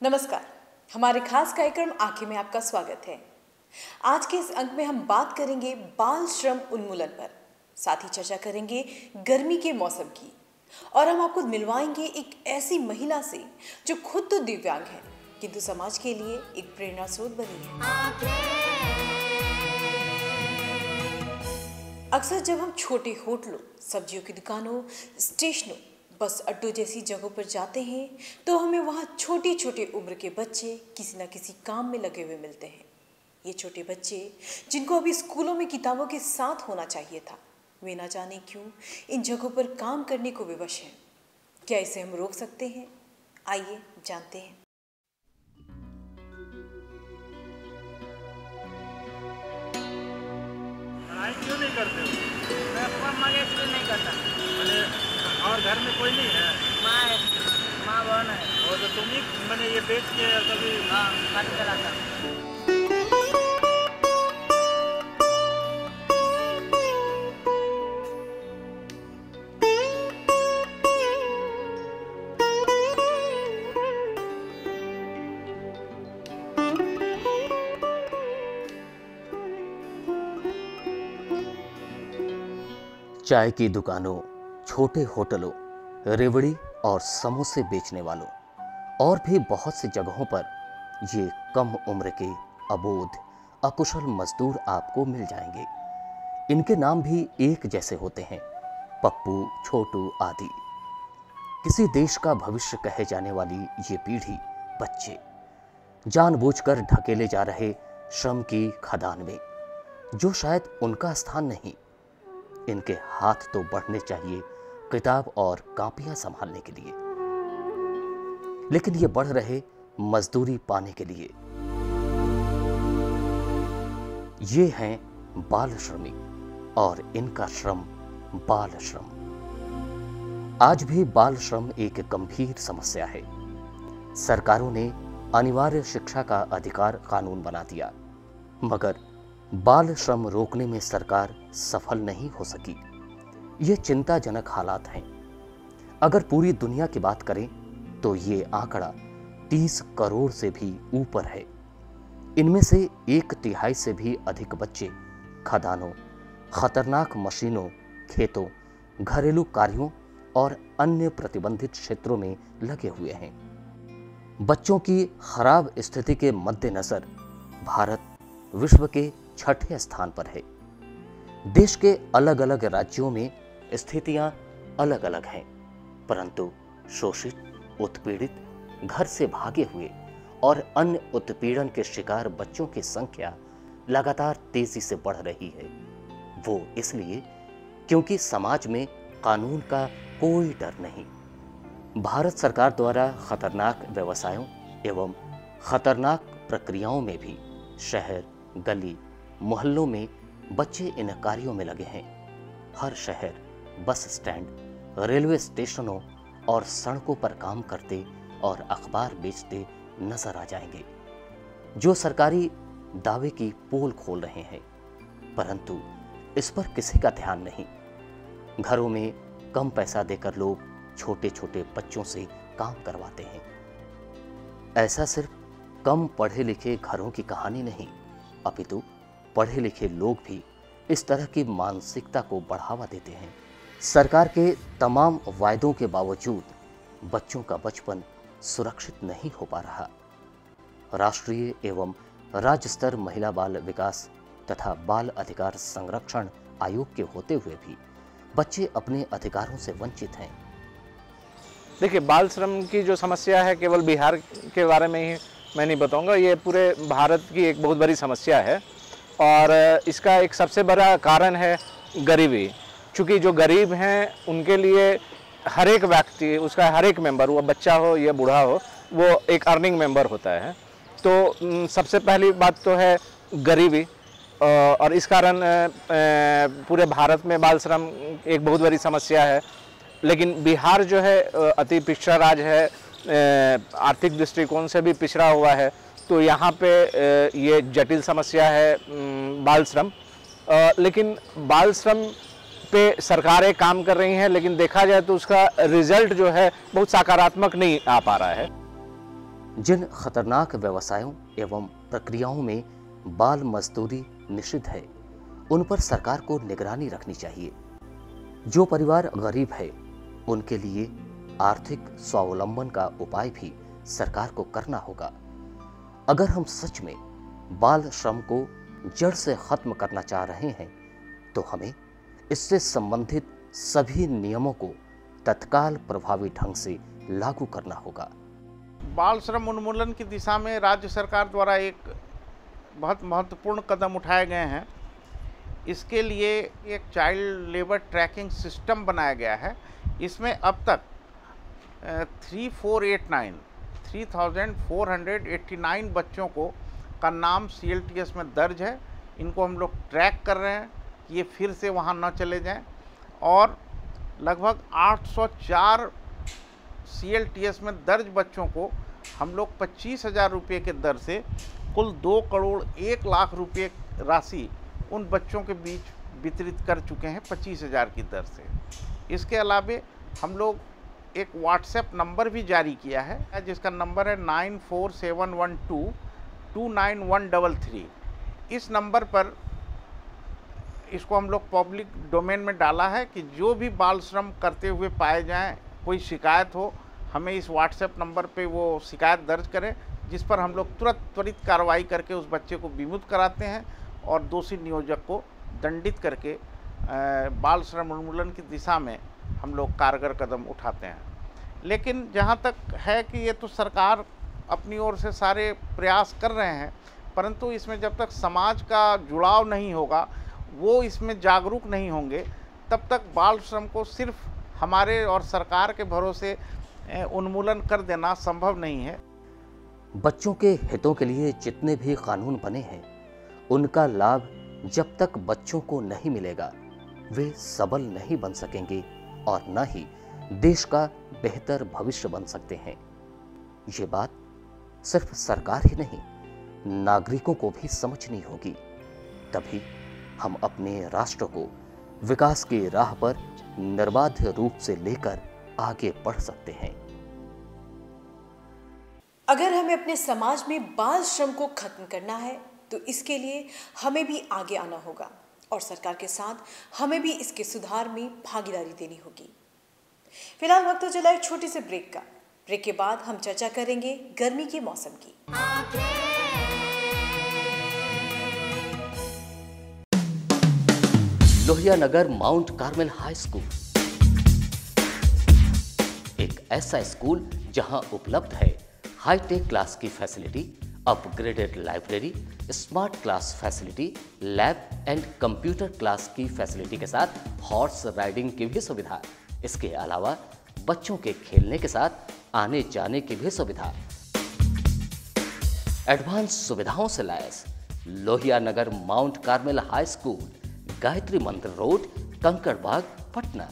नमस्कार। हमारे खास कार्यक्रम आंखें में आपका स्वागत है। आज के इस अंक में हम बात करेंगे बाल श्रम उन्मूलन पर, साथ ही चर्चा करेंगे गर्मी के मौसम की, और हम आपको मिलवाएंगे एक ऐसी महिला से जो खुद तो दिव्यांग है किंतु समाज के लिए एक प्रेरणा स्रोत बनी है। अक्सर जब हम छोटे होटलों, सब्जियों की दुकानों, स्टेशनों, बस अड्डों जैसी जगहों पर जाते हैं तो हमें वहाँ छोटी छोटी उम्र के बच्चे किसी न किसी काम में लगे हुए मिलते हैं। ये छोटे बच्चे जिनको अभी स्कूलों में किताबों के साथ होना चाहिए था, वे ना जाने क्यों इन जगहों पर काम करने को विवश हैं। क्या इसे हम रोक सकते हैं? आइए जानते हैं। पढ़ाई क्यों नहीं करते हो? मैं मम्मा के इसलिए नहीं करता। मैंने और घर में कोई नहीं है? माँ है, माँ बहन है। और तो तुम ही मैंने ये बेच के कभी? हाँ, घर चलाता। चाय की दुकानों, छोटे होटलों, रेवड़ी और समोसे बेचने वालों और भी बहुत सी जगहों पर ये कम उम्र के अबोध, अकुशल मजदूर आपको मिल जाएंगे। इनके नाम भी एक जैसे होते हैं, पप्पू, छोटू आदि। किसी देश का भविष्य कहे जाने वाली ये पीढ़ी बच्चे जानबूझकर ढकेले जा रहे श्रम की खदान में, जो शायद उनका स्थान नहीं। इनके हाथ तो बढ़ने चाहिए किताब और कापियां संभालने के लिए, लेकिन ये बढ़ रहे मजदूरी पाने के लिए। ये हैं बाल श्रमिक और इनका श्रम बाल श्रम। आज भी बाल श्रम एक गंभीर समस्या है। सरकारों ने अनिवार्य शिक्षा का अधिकार कानून बना दिया, मगर बाल श्रम रोकने में सरकार सफल नहीं हो सकी। ये चिंताजनक हालात हैं। अगर पूरी दुनिया की बात करें तो ये आंकड़ा 30 करोड़ से भी ऊपर है। इनमें से 1/3 से भी अधिक बच्चे खदानों, खतरनाक मशीनों, खेतों, घरेलू कार्यों और अन्य प्रतिबंधित क्षेत्रों में लगे हुए हैं। बच्चों की खराब स्थिति के मद्देनजर भारत विश्व के 6ठे स्थान पर है। देश के अलग अलग राज्यों में स्थितियां अलग अलग हैं, परंतु शोषित, उत्पीड़ित, घर से भागे हुए और अन्य उत्पीड़न के शिकार बच्चों की संख्या लगातार तेजी से बढ़ रही है। वो इसलिए क्योंकि समाज में कानून का कोई डर नहीं। भारत सरकार द्वारा खतरनाक व्यवसायों एवं खतरनाक प्रक्रियाओं में भी शहर, गली, मोहल्लों में बच्चे इन कार्यों में लगे हैं। हर शहर, बस स्टैंड, रेलवे स्टेशनों और सड़कों पर काम करते और अखबार बेचते नजर आ जाएंगे, जो सरकारी दावे की पोल खोल रहे हैं, परंतु इस पर किसी का ध्यान नहीं। घरों में कम पैसा देकर लोग छोटे छोटे बच्चों से काम करवाते हैं। ऐसा सिर्फ कम पढ़े लिखे घरों की कहानी नहीं, अपितु पढ़े लिखे लोग भी इस तरह की मानसिकता को बढ़ावा देते हैं। सरकार के तमाम वायदों के बावजूद बच्चों का बचपन सुरक्षित नहीं हो पा रहा। राष्ट्रीय एवं राज्य स्तर महिला बाल विकास तथा बाल अधिकार संरक्षण आयोग के होते हुए भी बच्चे अपने अधिकारों से वंचित हैं। देखिए, बाल श्रम की जो समस्या है केवल बिहार के बारे में ही मैं नहीं बताऊंगा, ये पूरे भारत की एक बहुत बड़ी समस्या है। और इसका एक सबसे बड़ा कारण है गरीबी। चूँकि जो गरीब हैं उनके लिए हर एक व्यक्ति, उसका हर एक मेंबर, वो बच्चा हो या बूढ़ा हो, वो एक अर्निंग मेंबर होता है। तो सबसे पहली बात तो है गरीबी, और इस कारण पूरे भारत में बाल श्रम एक बहुत बड़ी समस्या है। लेकिन बिहार जो है अति पिछड़ा राज्य है, आर्थिक दृष्टिकोण से भी पिछड़ा हुआ है, तो यहाँ पे ये जटिल समस्या है बाल श्रम। लेकिन बाल श्रम पे सरकारें काम कर रही हैं, लेकिन देखा जाए तो उसका रिजल्ट जो है बहुत सकारात्मक नहीं आ पा रहा है। जिन खतरनाक व्यवसायों एवं प्रक्रियाओं में बाल मजदूरी निषिद्ध है, उन पर सरकार को निगरानी रखनी चाहिए। जो परिवार गरीब है, उनके लिए आर्थिक स्वावलंबन का उपाय भी सरकार को करना होगा। अगर हम सच में बाल श्रम को जड़ से खत्म करना चाह रहे हैं, तो हमें इससे संबंधित सभी नियमों को तत्काल प्रभावी ढंग से लागू करना होगा। बाल श्रम उन्मूलन की दिशा में राज्य सरकार द्वारा एक बहुत महत्वपूर्ण कदम उठाए गए हैं। इसके लिए एक चाइल्ड लेबर ट्रैकिंग सिस्टम बनाया गया है। इसमें अब तक 3489 बच्चों का नाम CLTS में दर्ज है। इनको हम लोग ट्रैक कर रहे हैं कि ये फिर से वहाँ न चले जाएं, और लगभग 804 CLTS में दर्ज बच्चों को हम लोग 25,000 रुपये के दर से कुल 2 करोड़ 1 लाख रुपये राशि उन बच्चों के बीच वितरित कर चुके हैं 25,000 की दर से। इसके अलावे हम लोग एक व्हाट्सएप नंबर भी जारी किया है, जिसका नंबर है 947112299133। इस नंबर पर इसको हम लोग पब्लिक डोमेन में डाला है कि जो भी बाल श्रम करते हुए पाए जाएं, कोई शिकायत हो, हमें इस व्हाट्सएप नंबर पे वो शिकायत दर्ज करें, जिस पर हम लोग त्वरित कार्रवाई करके उस बच्चे को विमुक्त कराते हैं और दोषी नियोजक को दंडित करके बाल श्रम उन्मूलन की दिशा में हम लोग कारगर कदम उठाते हैं। लेकिन जहाँ तक है कि ये तो सरकार अपनी ओर से सारे प्रयास कर रहे हैं, परंतु इसमें जब तक समाज का जुड़ाव नहीं होगा, वो इसमें जागरूक नहीं होंगे, तब तक बाल श्रम को सिर्फ हमारे और सरकार के भरोसे उन्मूलन कर देना संभव नहीं है। बच्चों के हितों के लिए जितने भी कानून बने हैं, उनका लाभ जब तक बच्चों को नहीं मिलेगा, वे सबल नहीं बन सकेंगे और न ही देश का बेहतर भविष्य बन सकते हैं। ये बात सिर्फ सरकार ही नहीं, नागरिकों को भी समझनी होगी। तभी हम अपने राष्ट्र को विकास की राह पर निर्बाध रूप से लेकर आगे बढ़ सकते हैं। अगर हमें अपने समाज में बाल श्रम को खत्म करना है, तो इसके लिए हमें भी आगे आना होगा और सरकार के साथ हमें भी इसके सुधार में भागीदारी देनी होगी। फिलहाल वक्त हो चला एक छोटे से ब्रेक का। ब्रेक के बाद हम चर्चा करेंगे गर्मी के मौसम की। Lohia Nagar Mount Carmel High school एक ऐसा स्कूल जहां उपलब्ध है हाईटेक क्लास की facility, upgraded library, smart class facility, lab and computer class की फैसिलिटी के साथ हॉर्स राइडिंग की भी सुविधा। इसके अलावा बच्चों के खेलने के साथ आने जाने की भी सुविधा। एडवांस सुविधाओं से लैस Lohia Nagar Mount Carmel High School, Gayatri Mandir road, Kankarbagh, Patna.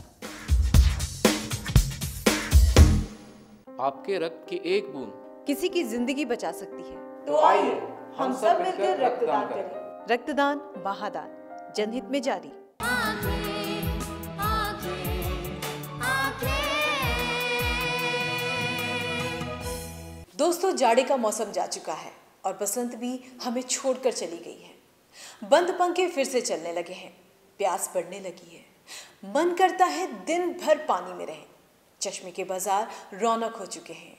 आपके रक्त की एक बूंद किसी की जिंदगी बचा सकती है, तो आइए हम सब मिलकर रक्तदान करें। रक्तदान महादान, जनहित में जारी। दोस्तों, जाड़े का मौसम जा चुका है और बसंत भी हमें छोड़कर चली गई है। बंद पंखे फिर से चलने लगे हैं, प्यास बढ़ने लगी है, मन करता है दिन भर पानी में रहें। चश्मे के बाजार रौनक हो चुके हैं।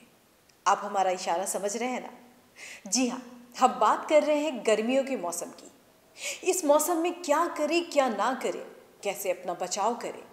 आप हमारा इशारा समझ रहे हैं ना? जी हाँ, हम बात कर रहे हैं गर्मियों के मौसम की। इस मौसम में क्या करें, क्या ना करें, कैसे अपना बचाव करें,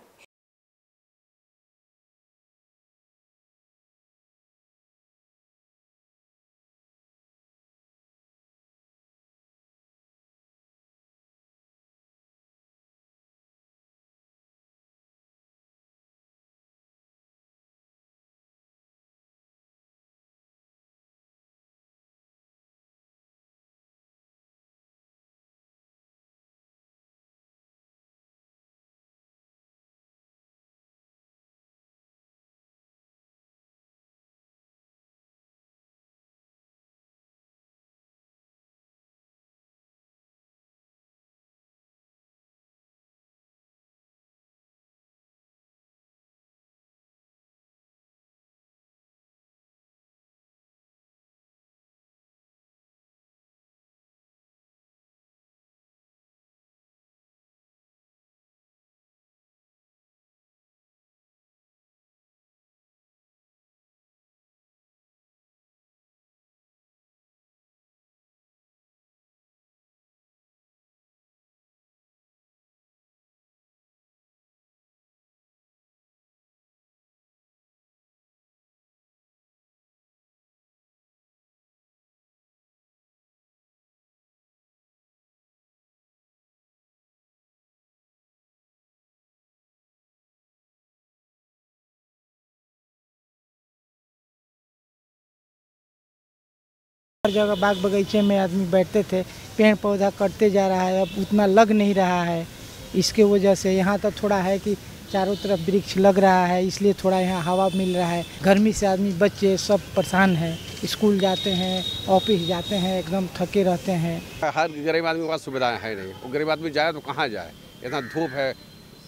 हर जगह बाग बगीचे में आदमी बैठते थे, पेड़ पौधा कटते जा रहा है, अब उतना लग नहीं रहा है। इसके वजह से यहाँ तो थोड़ा है कि चारों तरफ वृक्ष लग रहा है, इसलिए थोड़ा यहाँ हवा मिल रहा है। गर्मी से आदमी बच्चे सब परेशान हैं, स्कूल जाते हैं, ऑफिस जाते हैं, एकदम थके रहते हैं। हर गरीब आदमी के पास सुविधाएं है नहीं, वो गरीब आदमी जाए तो कहाँ जाए, इतना धूप है,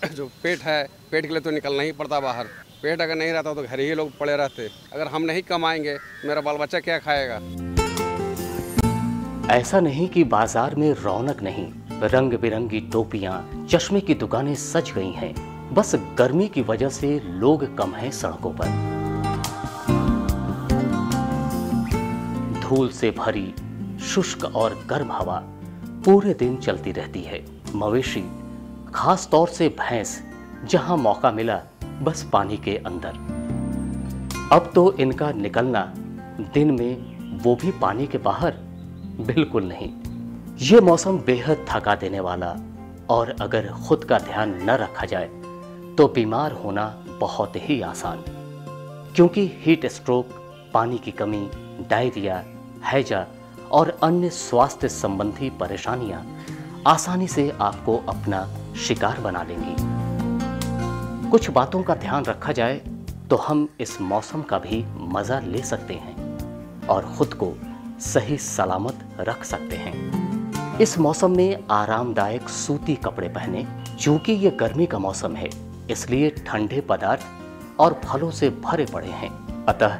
जो पेट है, पेट के लिए तो निकलना ही पड़ता बाहर। पेट अगर नहीं रहता तो घर ही लोग पड़े रहते। अगर हम नहीं कमाएंगे मेरा बाल बच्चा क्या खाएगा। ऐसा नहीं कि बाजार में रौनक नहीं, रंग बिरंगी टोपियां, चश्मे की दुकानें सज गई हैं। बस गर्मी की वजह से लोग कम हैं सड़कों पर। धूल से भरी शुष्क और गर्म हवा पूरे दिन चलती रहती है। मवेशी, खास तौर से भैंस, जहां मौका मिला बस पानी के अंदर। अब तो इनका निकलना दिन में, वो भी पानी के बाहर, बिल्कुल नहीं। ये मौसम बेहद थका देने वाला, और अगर खुद का ध्यान न रखा जाए तो बीमार होना बहुत ही आसान, क्योंकि हीट स्ट्रोक, पानी की कमी, डायरिया, हैजा और अन्य स्वास्थ्य संबंधी परेशानियां आसानी से आपको अपना शिकार बना लेंगी। कुछ बातों का ध्यान रखा जाए तो हम इस मौसम का भी मजा ले सकते हैं और खुद को सही सलामत रख सकते हैं। इस मौसम में आरामदायक सूती कपड़े पहने। चूंकि ये गर्मी का मौसम है, इसलिए ठंडे पदार्थ और फलों से भरे पड़े हैं, अतः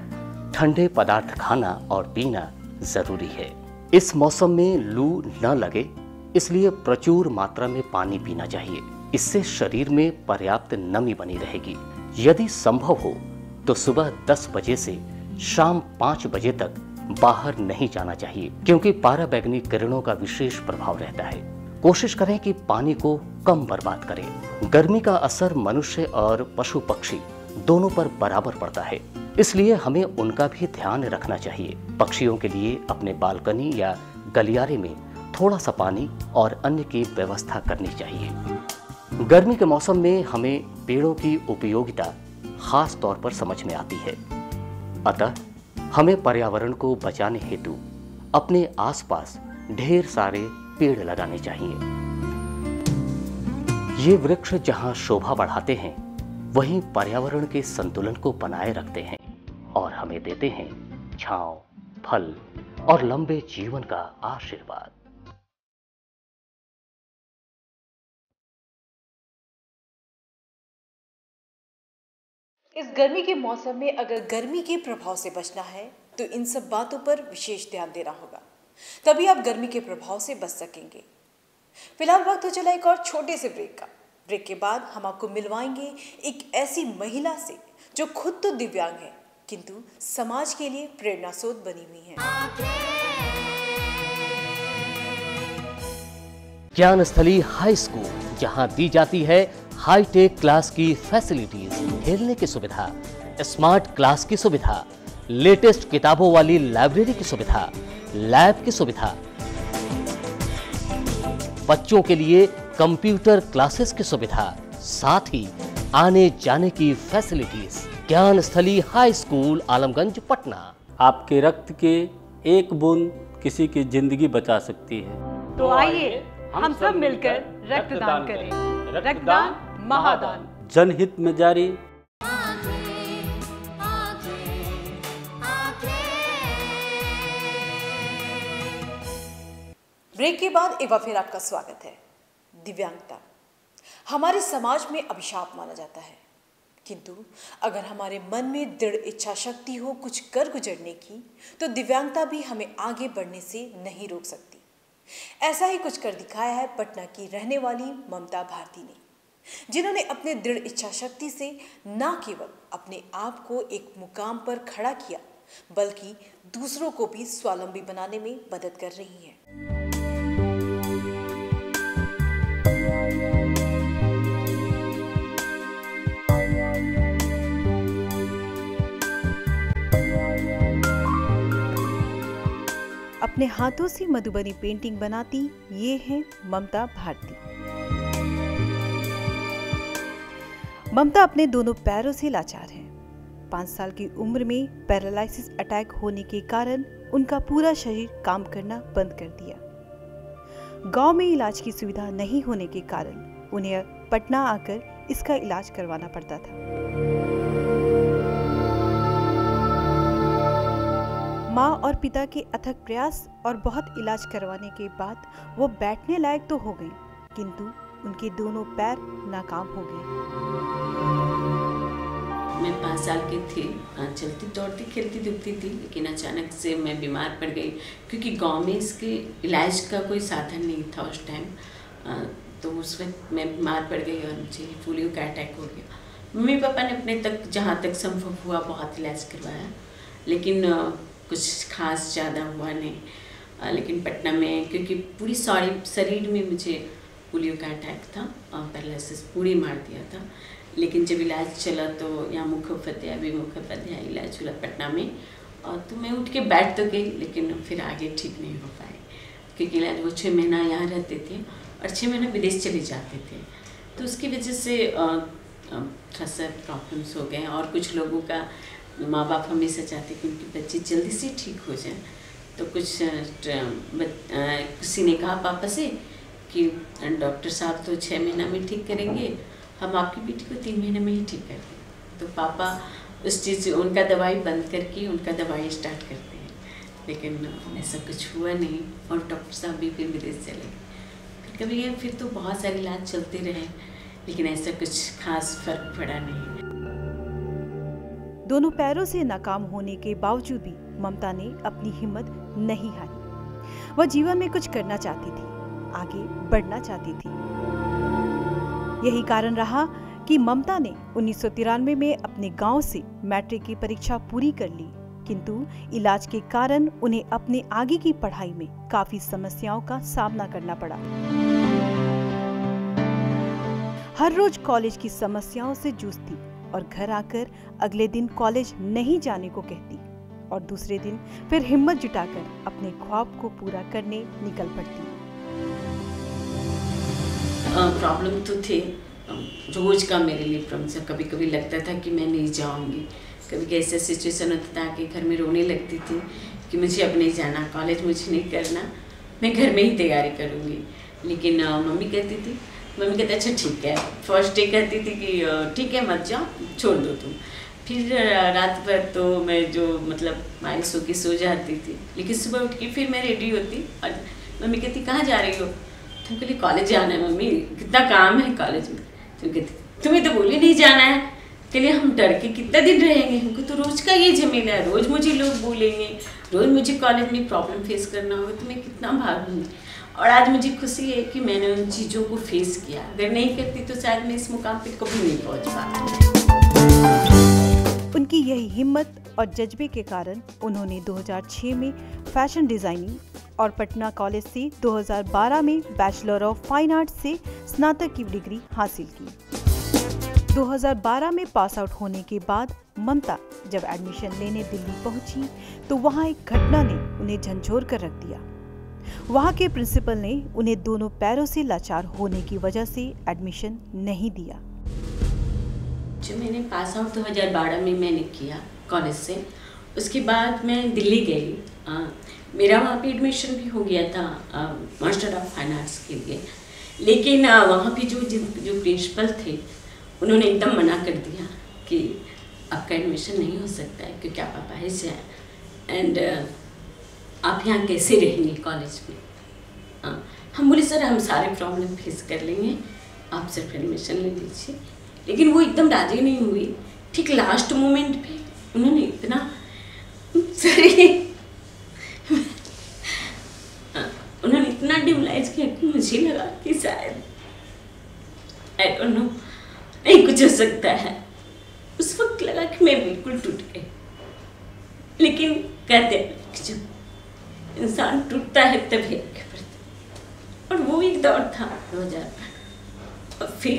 ठंडे पदार्थ खाना और पीना जरूरी है। इस मौसम में लू न लगे, इसलिए प्रचुर मात्रा में पानी पीना चाहिए। इससे शरीर में पर्याप्त नमी बनी रहेगी। यदि संभव हो तो सुबह 10 बजे से शाम 5 बजे तक बाहर नहीं जाना चाहिए, क्योंकि पाराबैंगनी किरणों का विशेष प्रभाव रहता है। कोशिश करें कि पानी को कम बर्बाद करें। गर्मी का असर मनुष्य और पशु पक्षी दोनों पर बराबर पड़ता है, इसलिए हमें उनका भी ध्यान रखना चाहिए। पक्षियों के लिए अपने बालकनी या गलियारे में थोड़ा सा पानी और अन्य की व्यवस्था करनी चाहिए। गर्मी के मौसम में हमें पेड़ों की उपयोगिता खास तौर पर समझ में आती है, अतः हमें पर्यावरण को बचाने हेतु अपने आसपास ढेर सारे पेड़ लगाने चाहिए। ये वृक्ष जहां शोभा बढ़ाते हैं, वहीं पर्यावरण के संतुलन को बनाए रखते हैं और हमें देते हैं छांव, फल और लंबे जीवन का आशीर्वाद। इस गर्मी के मौसम में अगर गर्मी के प्रभाव से बचना है तो इन सब बातों पर विशेष ध्यान देना होगा, तभी आप गर्मी के प्रभाव से बच सकेंगे। फिलहाल वक्त हो चला एक और छोटे से ब्रेक का। ब्रेक के बाद हम आपको मिलवाएंगे एक ऐसी महिला से जो खुद तो दिव्यांग है किंतु समाज के लिए प्रेरणा स्रोत बनी हुई है। ज्ञानस्थली हाई स्कूल, जहां दी जाती है हाईटेक क्लास की फैसिलिटीज, खेलने की सुविधा, स्मार्ट क्लास की सुविधा, लेटेस्ट किताबों वाली लाइब्रेरी की सुविधा, लैब की सुविधा, बच्चों के लिए कंप्यूटर क्लासेस की सुविधा, साथ ही आने जाने की facilities. Gyansthali high school, Alamganj, Patna. आपके रक्त के एक बूंद किसी की जिंदगी बचा सकती है। तो आइए हम सब मिलकर रक्तदान करें। रक्तदान महादान। जनहित में जारी। ब्रेक के बाद एक बार फिर आपका स्वागत है। दिव्यांगता हमारे समाज में अभिशाप माना जाता है, किंतु अगर हमारे मन में दृढ़ इच्छा शक्ति हो कुछ कर गुजरने की, तो दिव्यांगता भी हमें आगे बढ़ने से नहीं रोक सकती। ऐसा ही कुछ कर दिखाया है पटना की रहने वाली ममता भारती ने, जिन्होंने अपने दृढ़ इच्छा शक्ति से न केवल अपने आप को एक मुकाम पर खड़ा किया, बल्कि दूसरों को भी स्वावलंबी बनाने में मदद कर रही हैं। अपने हाथों से मधुबनी पेंटिंग बनाती ये हैं ममता भारती। ममता अपने दोनों पैरों से लाचार हैं। 5 साल की उम्र में पैरालिसिस अटैक होने के कारण उनका पूरा शरीर काम करना बंद कर दिया। गांव में इलाज की सुविधा नहीं होने के कारण उन्हें पटना आकर इसका इलाज करवाना पड़ता था। माँ और पिता के अथक प्रयास और बहुत इलाज करवाने के बाद वो बैठने लायक तो हो गई, किंतु उनके दोनों पैर नाकाम हो गए। मैं 5 साल की थी, चलती दौड़ती खेलती दुखती थी, लेकिन अचानक से मैं बीमार पड़ गई क्योंकि गांव में इसके इलाज का कोई साधन नहीं था उस टाइम। तो उस वक्त मैं बीमार पड़ गई और मुझे पोलियो का अटैक हो गया। मम्मी पापा ने अपने तक जहाँ तक संभव हुआ बहुत इलाज करवाया, लेकिन कुछ खास ज़्यादा हुआ नहीं। लेकिन पटना में क्योंकि पूरी शरीर में मुझे पोलियो का अटैक था और पैरालिसिस पूरी मार दिया था, लेकिन जब इलाज चला तो यहाँ मुखोपाध्याय इलाज हुआ पटना में, और तो मैं उठ के बैठ तो गई, लेकिन फिर आगे ठीक नहीं हो पाए क्योंकि इलाज वो 6 महीना यहाँ रहते थे और 6 महीना विदेश चले जाते थे। तो उसकी वजह से थोड़ा सा प्रॉब्लम्स हो गए। और कुछ लोगों का माँ बाप हमेशा चाहते कि उनकी बच्ची जल्दी से ठीक हो जाए। तो कुछ किसी ने कहा पापा से कि डॉक्टर साहब तो 6 महीना में ठीक करेंगे, हम आपकी बेटी को 3 महीने में ही ठीक कर दें। तो पापा उस चीज़ से उनका दवाई बंद करके उनका दवाई स्टार्ट करते हैं, लेकिन ऐसा कुछ हुआ नहीं और डॉक्टर साहब भी फिर विदेश चले गए। फिर कभी गए, फिर तो बहुत सारे इलाज चलते रहे, लेकिन ऐसा कुछ खास फर्क पड़ा नहीं। दोनों पैरों से नाकाम होने के बावजूद भी ममता ने अपनी हिम्मत नहीं हारी। वह जीवन में कुछ करना चाहती थी, आगे बढ़ना चाहती थी। यही कारण रहा कि ममता ने 1993 में अपने गांव से मैट्रिक की परीक्षा पूरी कर ली, किंतु इलाज के कारण उन्हें अपने आगे की पढ़ाई में काफी समस्याओं का सामना करना पड़ा। हर रोज कॉलेज की समस्याओं से जूझती और घर आकर अगले दिन कॉलेज नहीं जाने को कहती और दूसरे दिन फिर हिम्मत जुटाकर अपने ख्वाब को पूरा करने निकल पड़ती। प्रॉब्लम तो थे रोज का मेरे लिए प्रॉब्लम से। कभी कभी लगता था कि मैं नहीं जाऊंगी, कभी ऐसा सिचुएशन होता था कि घर में रोने लगती थी कि मुझे अब नहीं जाना, कॉलेज मुझे नहीं करना, मैं घर में ही तैयारी करूंगी। लेकिन मम्मी कहती अच्छा ठीक है। फर्स्ट डे कहती थी कि ठीक है मत जाओ, छोड़ दो तुम। फिर रात भर तो मैं जो मायूस होकर सो जाती थी, लेकिन सुबह उठ के फिर मैं रेडी होती और मम्मी कहती कहाँ जा रही हो? तुम कहती कॉलेज जाना है मम्मी, कितना काम है कॉलेज में। तुम कहती तुम्हें तो बोली नहीं जाना है। कहलिए हम डर के कितना दिन रहेंगे, हमको तो रोज का ये झमेला है, रोज मुझे लोग बोलेंगे, रोज मुझे कॉलेज में प्रॉब्लम फेस करना होगा, तो मैं कितना भागूंगी। और आज मुझे खुशी है कि मैंने उन चीज़ों को फेस किया। अगर नहीं करती तो शायद मैं इस मुकाम पे कभी नहीं पहुंच पाती। उनकी यही हिम्मत और जज्बे के कारण उन्होंने 2006 में फैशन डिजाइनिंग और पटना कॉलेज से 2012 में बैचलर ऑफ फाइन आर्ट्स से स्नातक की डिग्री हासिल की। 2012 में पास आउट होने के बाद ममता जब एडमिशन लेने दिल्ली पहुंची तो वहां एक घटना ने उन्हें झंझोर कर रख दिया। वहां के प्रिंसिपल ने उन्हें दोनों पैरों से लाचार होने की वजह से एडमिशन नहीं दिया। जो मैंने पास आउट 2012 में मैंने किया कॉलेज से, उसके बाद मैं दिल्ली गई। मेरा वहाँ पे एडमिशन भी हो गया था मास्टर ऑफ फाइन आर्ट्स के लिए, लेकिन वहाँ पे जो प्रिंसिपल थे उन्होंने एकदम मना कर दिया कि आपका एडमिशन नहीं हो सकता है क्योंकि आप अपाहिज से हैं एंड आप यहाँ कैसे रहेंगे कॉलेज में। हम बोले सर हम सारे प्रॉब्लम फेस कर लेंगे, आप सिर्फ एडमिशन ले लीजिए। लेकिन वो एकदम राजी नहीं हुई। ठीक लास्ट मोमेंट पे उन्होंने इतना उन्होंने इतना डिमोलाइज किया कि मुझे लगा कि शायद आई डोंट नो नहीं कुछ हो सकता है। उस वक्त लगा कि मैं बिल्कुल टूट गई। लेकिन कहते हैं कि जब इंसान टूटता है तभी आगे बढ़ता, और वो एक दौर था 2000। और फिर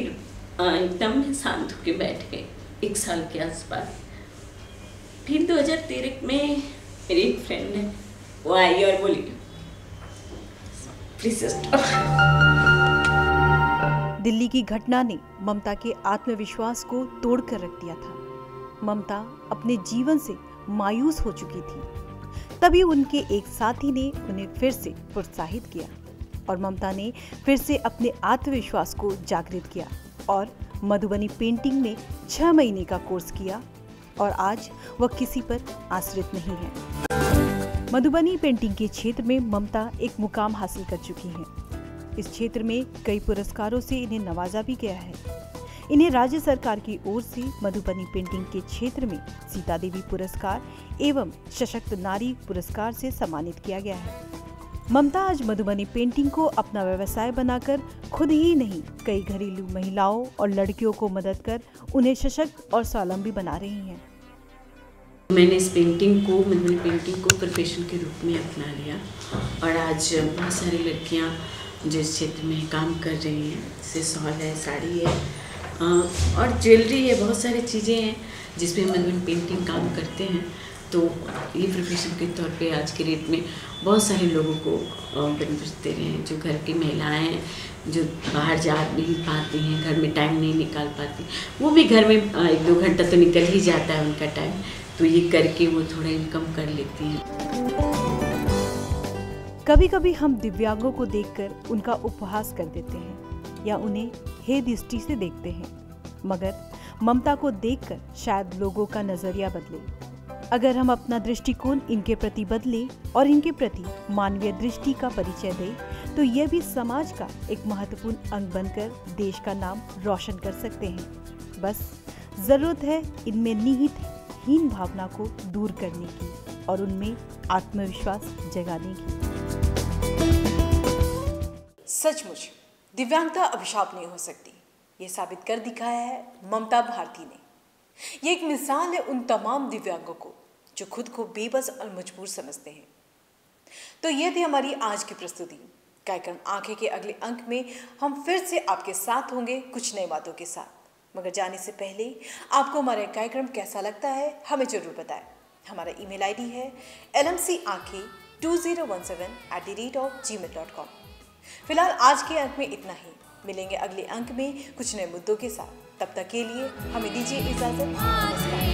एकदम शांत होकर बैठ गए 1 साल के आसपास। फिर 2013 में मेरी एक फ्रेंड है, वो आई और बोली प्लीज स्टॉप। दिल्ली की घटना ने ममता के आत्मविश्वास को तोड़कर रख दिया था। ममता अपने जीवन से मायूस हो चुकी थी। तभी उनके एक साथी ने उन्हें फिर से प्रोत्साहित किया और ममता ने फिर से अपने आत्मविश्वास को जागृत किया और मधुबनी पेंटिंग में 6 महीने का कोर्स किया और आज वह किसी पर आश्रित नहीं है। मधुबनी पेंटिंग के क्षेत्र में ममता एक मुकाम हासिल कर चुकी हैं। इस क्षेत्र में कई पुरस्कारों से इन्हें नवाजा भी गया है। इन्हें राज्य सरकार की ओर से मधुबनी पेंटिंग के क्षेत्र में सीता देवी पुरस्कार एवं सशक्त नारी पुरस्कार से सम्मानित किया गया है। ममता आज मधुबनी पेंटिंग को अपना व्यवसाय बनाकर खुद ही नहीं, कई घरेलू महिलाओं और लड़कियों को मदद कर उन्हें सशक्त और स्वावलंबी बना रही हैं। मैंने इस पेंटिंग को, मधुबनी पेंटिंग को प्रोफेशन के रूप में अपना लिया और आज बहुत सारी लड़कियां जो इस क्षेत्र में काम कर रही हैं, जैसे शॉल है, साड़ी है और ज्वेलरी है, बहुत सारी चीज़ें हैं जिसमें मधुबनी पेंटिंग काम करते हैं। तो ये प्रोफेशन के तौर पे आज के डेट में बहुत सारे लोगों को बेनिफिट दे रहे हैं। जो घर की महिलाएं हैं, जो बाहर जा नहीं पाती हैं, घर में टाइम नहीं निकाल पाती, वो भी घर में 1-2 घंटा तो निकल ही जाता है उनका टाइम, तो ये करके वो थोड़ा इनकम कर लेती हैं। कभी कभी हम दिव्यांगों को देखकर उनका उपहास कर देते हैं या उन्हें हे दृष्टि से देखते हैं, मगर ममता को देखकर शायद लोगों का नजरिया बदले। अगर हम अपना दृष्टिकोण इनके प्रति बदले और इनके प्रति मानवीय दृष्टि का परिचय दें, तो यह भी समाज का एक महत्वपूर्ण अंग बनकर देश का नाम रोशन कर सकते हैं। बस जरूरत है इनमें निहित हीन भावना को दूर करने की और उनमें आत्मविश्वास जगाने की। सचमुच दिव्यांगता अभिशाप नहीं हो सकती, ये साबित कर दिखाया है ममता भारती ने। ये एक मिसाल है उन तमाम दिव्यांगों को जो खुद को बेबस और मजबूर समझते हैं। तो ये थी हमारी आज की प्रस्तुति। कार्यक्रम आंखें के अगले अंक में हम फिर से आपके साथ होंगे कुछ नई बातों के साथ। मगर जाने से पहले आपको हमारा कार्यक्रम कैसा लगता है हमें जरूर बताएं। हमारा ईमेल आईडी है lmcanke2017@gmail.com। फिलहाल आज के अंक में इतना ही। मिलेंगे अगले अंक में कुछ नए मुद्दों के साथ। तब तक के लिए हमें दीजिए इजाजत। नमस्कार।